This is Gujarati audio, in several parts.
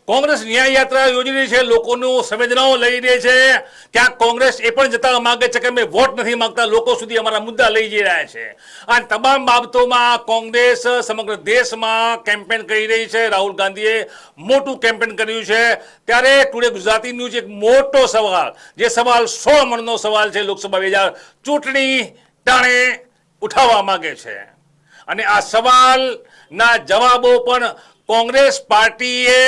કોંગ્રેસ ન્યાય યાત્રા યોજી રહી છે, લોકોનું સંવેદનાઓ લઈ રહી છે. ક્યાંક કોંગ્રેસ એ પણ જતા માંગે છે કે અમે વોટ નથી માંગતા, લોકો સુધી અમારા મુદ્દા લઈ જઈ રહ્યા છે. આ તમામ બાબતોમાં કોંગ્રેસ સમગ્ર દેશમાં કેમ્પેન કરી રહી છે. રાહુલ ગાંધીએ મોટું કેમ્પેન કર્યું છે. ત્યારે ટુડે ગુજરાતી ન્યૂઝ એક મોટો સવાલ, જે સવાલ 100 મણનો સવાલ છે, લોકસભા 2000 ચૂંટણી ટાણે ઉઠાવવા માંગે છે. અને આ સવાલના જવાબો પણ કોંગ્રેસ પાર્ટીએ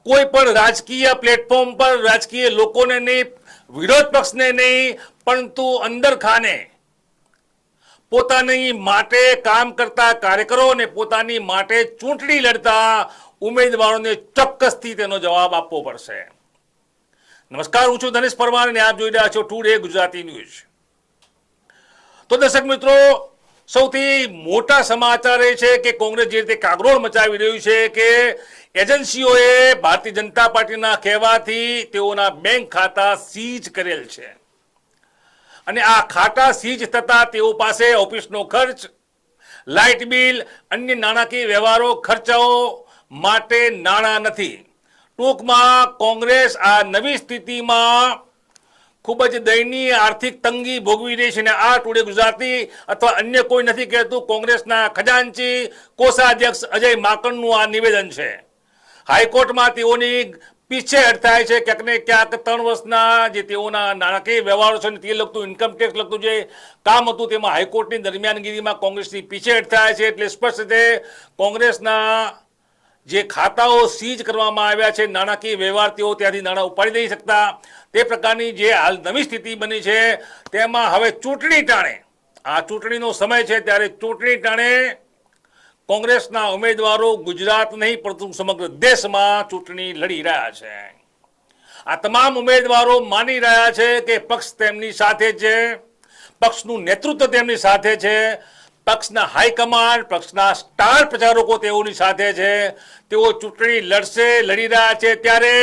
કોઈ પણ રાજકીય પ્લેટફોર્મ પર રાજકીય લોકોને નહીં, વિરોધ પક્ષને નહીં, પરંતુ અંદર ખાને પોતાની માટે કામ કરતા કાર્યકરો અને પોતાની માટે ચૂંટણી લડતા ઉમેદવારોને ચોક્કસથી તેનો જવાબ આપવો પડશે. નમસ્કાર, હું છું ધનેશ પરમાર અને આપ જોઈ રહ્યા છો ટુડે ગુજરાતી ન્યૂઝ. તો દર્શક મિત્રો, સૌથી મોટા સમાચાર એ છે કે કોંગ્રેસ જે રીતે કાગરોળ મચાવી રહ્યું છે કે એજન્સીઓએ ભારતીય જનતા પાર્ટીના કહેવાથી તેઓના બેંક ખાતા સીઝ કરેલ છે. અને આ ખાતા સીઝ થતા તેઓ પાસે ઓફિસનો ખર્ચ, લાઇટ બિલ, અન્ય નાણાકીય વ્યવહારો ખર્ચાઓ માટે નાણાં નથી. ટૂંકમાં કોંગ્રેસ આ નવી સ્થિતિમાં ખૂબ જ દયનીય આર્થિક તંગી ભોગવી રહી છે. અને આ ટુડે ગુજરાતી અથવા અન્ય કોઈ નથી કહેતું, કોંગ્રેસના ખજાનચી કોષાધ્યક્ષ અજય માકણનું આ નિવેદન છે. હાઈકોર્ટમાં તેઓની પીછેહટ થાય છે. ક્યાંક ને ક્યાંક 3 વર્ષના જે તેઓના નાણાકીય વ્યવહારો છે તે લગતું, ઇન્કમ ટેક્સ લગતું જે કામ હતું તેમાં હાઈકોર્ટની દરમિયાનગીરીમાં કોંગ્રેસની પીછેહટ થાય છે. એટલે સ્પષ્ટ રીતે કોંગ્રેસના જે ખાતાઓ સીઝ કરવામાં આવ્યા છે, નાણાકીય વ્યવહાર, તેઓ ત્યાંથી નાણાં ઉપાડી નહીં શકતા. તે પ્રકારની જે હાલ નવી સ્થિતિ બની છે તેમાં હવે ચૂંટણી ટાણે, આ ચૂંટણીનો સમય છે ત્યારે ચૂંટણી ટાણે કોંગ્રેસના ઉમેદવારો ગુજરાત નહીં પરંતુ સમગ્ર દેશમાં ચૂંટણી લડી રહ્યા છે. આ તમામ ઉમેદવારો માની રહ્યા છે કે પક્ષ તેમની સાથે છે, પક્ષનું નેતૃત્વ તેમની સાથે છે, પક્ષના હાઈકમાન્ડ, પક્ષના સ્ટાર પ્રચારકો તેઓની સાથે છે. તેઓ ચૂંટણી લડશે, લડી રહ્યા છે. ત્યારે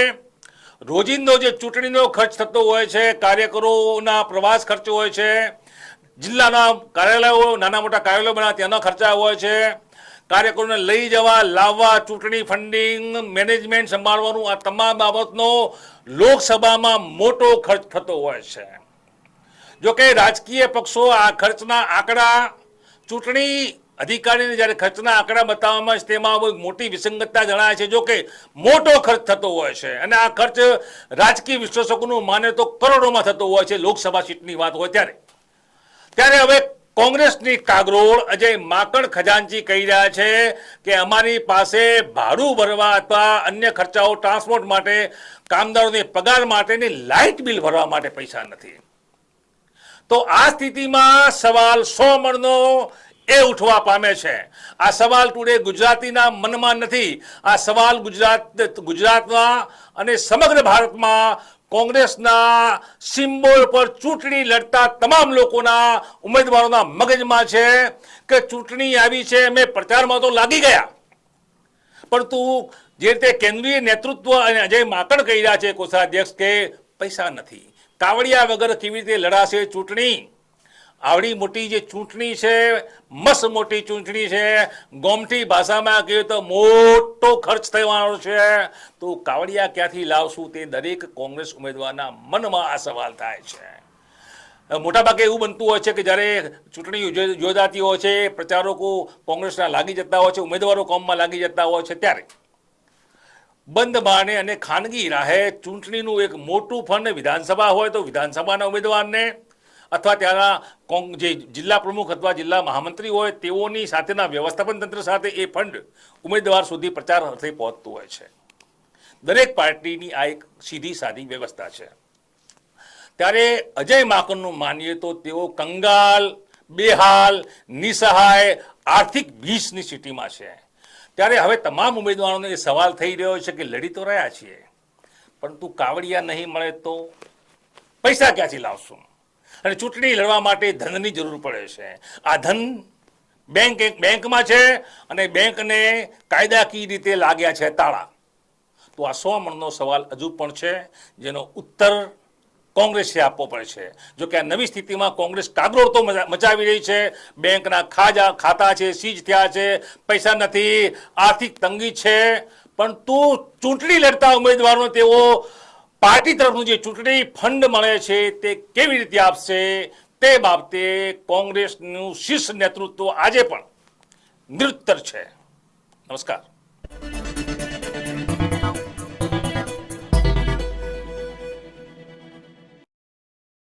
રોજિંદો જે ચૂંટણીનો ખર્ચ થતો હોય છે, કાર્યકરોના પ્રવાસ ખર્ચ હોય છે, જિલ્લાના કાર્યાલયો, નાના મોટા કાર્યાલયો બના ત્યાંના ખર્ચા હોય છે, કાર્યકરોને લઈ જવા લાવવા, ચૂંટણી ફંડિંગ, મેનેજમેન્ટ સંભાળવાનું, આ તમામ બાબતનો લોકસભામાં મોટો ખર્ચ થતો હોય છે. જોકે રાજકીય પક્ષો આ ખર્ચના આંકડા, ચૂંટણી અધિકારીને જ્યારે ખર્ચના આંકડા બતાવવામાં તેમાં મોટી વિસંગતતા જણાય છે. જોકે મોટો ખર્ચ થતો હોય છે અને આ ખર્ચ રાજકીય વિશ્લેષકોનું માને તો કરોડોમાં થતો હોય છે લોકસભા સીટની વાત હોય ત્યારે હવે કોંગ્રેસની કાગરોળ અજય માકણ ખજાનચી કહી રહ્યા છે કે અમારી પાસે ભાડું ભરવા અથવા અન્ય ખર્ચાઓ, ટ્રાન્સપોર્ટ માટે, કામદારોને પગાર માટેની લાઇટ બિલ ભરવા માટે પૈસા નથી. તો આ સ્થિતિમાં સવાલ 100 મણનો એ ઉઠવા પામે છે. આ સવાલ ટુડે ગુજરાતીના મનમાં નથી. આ સવાલ ગુજરાતમાં અને સમગ્ર ભારતમાં કોંગ્રેસના સિમ્બોલ પર ચૂંટણી લડતા તમામ લોકોના, ઉમેદવારોના મગજમાં છે કે ચૂંટણી આવી છે, અમે પ્રચારમાં તો લાગી ગયા, પરંતુ જે રીતે કેન્દ્રીય નેતૃત્વ અને અજય માકણ કહી રહ્યા છે, કોષાધ્યક્ષ, કે પૈસા નથી, કાવડિયા વગર કેવી રીતે લડાશે ચૂંટણી. આવડી મોટી જે ચૂંટણી છે, મસ્ત મોટી ચૂંટણી છે, ગોમઠી ભાષામાં કહીએ તો મોટો ખર્ચ થવાનો છે, તો કાવડિયા ક્યાંથી લાવશું, તે દરેક કોંગ્રેસ ઉમેદવારના મનમાં આ સવાલ થાય છે. મોટાભાગે એવું બનતું હોય છે કે જ્યારે ચૂંટણી યોજાતી હોય છે, પ્રચારકો કોંગ્રેસના લાગી જતા હોય છે, ઉમેદવારો કોમમાં લાગી જતા હોય છે, ત્યારે બંધ બારણે અને ખાનગી રાહે ચૂંટણીનું એક મોટું ફંડ, વિધાનસભા હોય તો વિધાનસભાના ઉમેદવારને અથવા ત્યાંના જે જિલ્લા પ્રમુખ અથવા જિલ્લા મહામંત્રી હોય તેઓની સાથેના વ્યવસ્થાપન તંત્ર સાથે એ ફંડ ઉમેદવાર સુધી પ્રચાર અર્થે પહોંચતું હોય છે. દરેક પાર્ટીની આ એક સીધી સાદી વ્યવસ્થા છે. ત્યારે અજય માકણનું માનીએ તો તેઓ કંગાલ, બેહાલ, નિસહાય, આર્થિક ભીષની સ્થિતિમાં છે. ત્યારે હવે તમામ ઉમેદવારોને એ સવાલ થઈ રહ્યો છે કે લડી તો રહ્યા છીએ, પરંતુ કાવડિયા નહીં મળે તો પૈસા ક્યાંથી લાવશું? અને ચૂંટણી લડવા માટે ધનની જરૂર પડે છે. આ ધન બેંકમાં છે અને બેંકને કાયદાકીય રીતે લાગ્યા છે તાળા. તો આ 100 મણનો સવાલ હજુ પણ છે, જેનો ઉત્તર કોંગ્રેસે આપવો પડે છે. જો કે આ નવી સ્થિતિમાં કોંગ્રેસ કાગરોળ તો મચાવી રહી છે. બેંકના ખાતા છે, સીઝ થયા છે, પૈસા નથી, આર્થિક તંગી છે, પરંતુ ચૂંટણી લડતા ઉમેદવારોને તેઓ પાર્ટી તરફનું જે ચૂંટણી ફંડ મળે છે તે કેવી રીતે આપશે તે બાબતે કોંગ્રેસનું શીર્ષ નેતૃત્વ આજે પણ નિરુત્તર છે. નમસ્કાર.